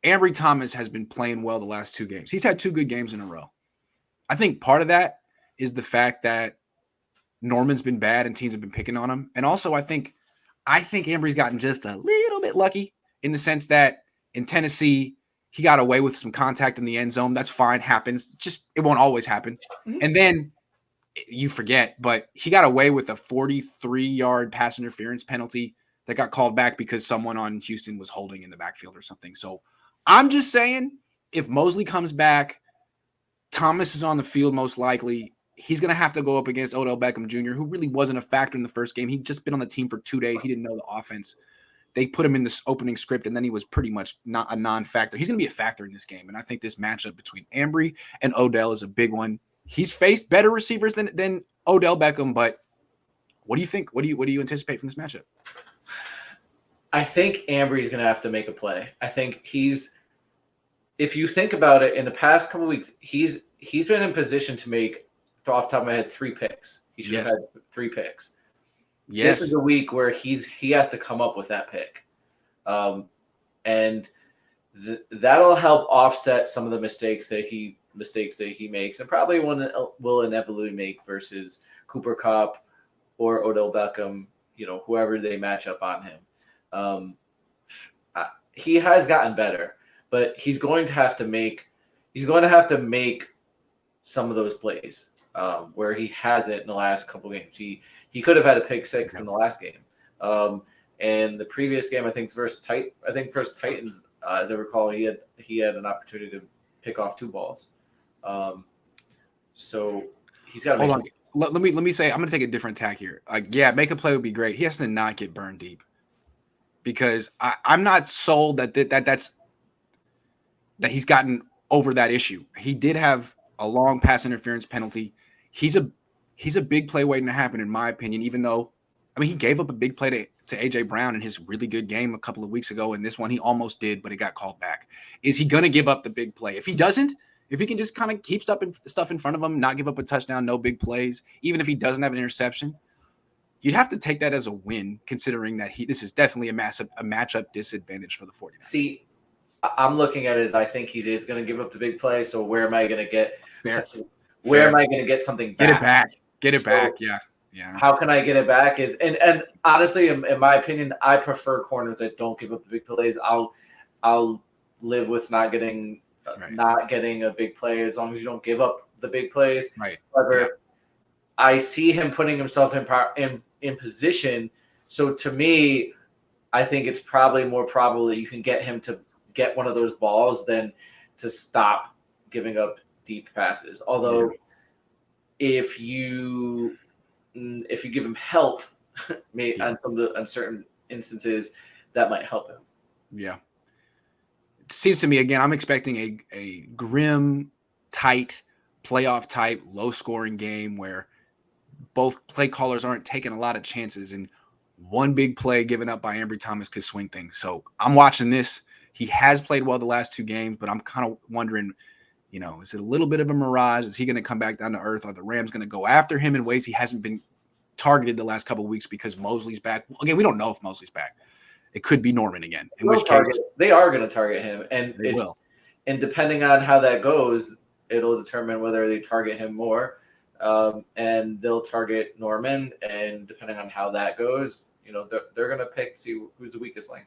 Ambry Thomas has been playing well the last 2 games. He's had 2 good games in a row. I think part of that is the fact that Norman's been bad and teams have been picking on him. And also I think Ambry's gotten just a little bit lucky in the sense that in Tennessee, he got away with some contact in the end zone. That's fine, happens. Just it won't always happen. Mm-hmm. And then you forget, but he got away with a 43-yard pass interference penalty that got called back because someone on Houston was holding in the backfield or something. So I'm just saying, if Mosley comes back, Thomas is on the field most likely. He's going to have to go up against Odell Beckham Jr., who really wasn't a factor in the first game. He'd just been on the team for 2 days. He didn't know the offense. They put him in this opening script, and then he was pretty much not a non-factor. He's going to be a factor in this game, and I think this matchup between Ambry and Odell is a big one. He's faced better receivers than Odell Beckham, but what do you think? What do you anticipate from this matchup? I think Ambry is going to have to make a play. I think if you think about it, in the past couple of weeks, he's been in position to make, off the top of my head, 3 picks. He should have had 3 picks. Yes. This is a week where he has to come up with that pick. And that'll help offset some of the mistakes that he makes, and probably will inevitably make versus Cooper Kupp or Odell Beckham, whoever they match up on him. He has gotten better, but he's going to have to make some of those plays where he hasn't in the last couple games. He could have had a pick 6 in the last game. And the previous game, I think versus Titans, as I recall, he had an opportunity to pick off 2 balls. So he's got to hold on. Let me say, I'm going to take a different tack here. Make a play would be great. He has to not get burned deep, because I'm not sold that he's gotten over that issue. He did have a long pass interference penalty. He's a big play waiting to happen, in my opinion, even though, he gave up a big play to A.J. Brown in his really good game a couple of weeks ago, and this one he almost did, but it got called back. Is he going to give up the big play? If he doesn't, if he can just kind of keep stuff in front of him, not give up a touchdown, no big plays, even if he doesn't have an interception, you'd have to take that as a win, considering that this is definitely a matchup disadvantage for the 49ers. See, I'm looking at it as I think he is going to give up the big play, so where am I going to get Where am I going to get something back? Get it back. Yeah. How can I get it back? And honestly, in my opinion, I prefer corners that don't give up the big plays. I'll live with not getting a big play as long as you don't give up the big plays. Right. However, I see him putting himself in position. So to me, I think it's probably more probable that you can get him to get one of those balls than to stop giving up deep passes. Although if you give him help, maybe on certain instances, that might help him. Yeah. It seems to me, again, I'm expecting a grim, tight, playoff type, low scoring game where both play callers aren't taking a lot of chances, and one big play given up by Ambry Thomas could swing things. So I'm watching this. He has played well the last 2 games, but I'm kind of wondering, is it a little bit of a mirage? Is he going to come back down to earth? Are the Rams going to go after him in ways he hasn't been targeted the last couple of weeks because Mosley's back? Again, we don't know if Mosley's back. It could be Norman again. In which case, they are going to target him, and they will. And depending on how that goes, it'll determine whether they target him more, and they'll target Norman. And depending on how that goes, they're going to pick see who's the weakest link.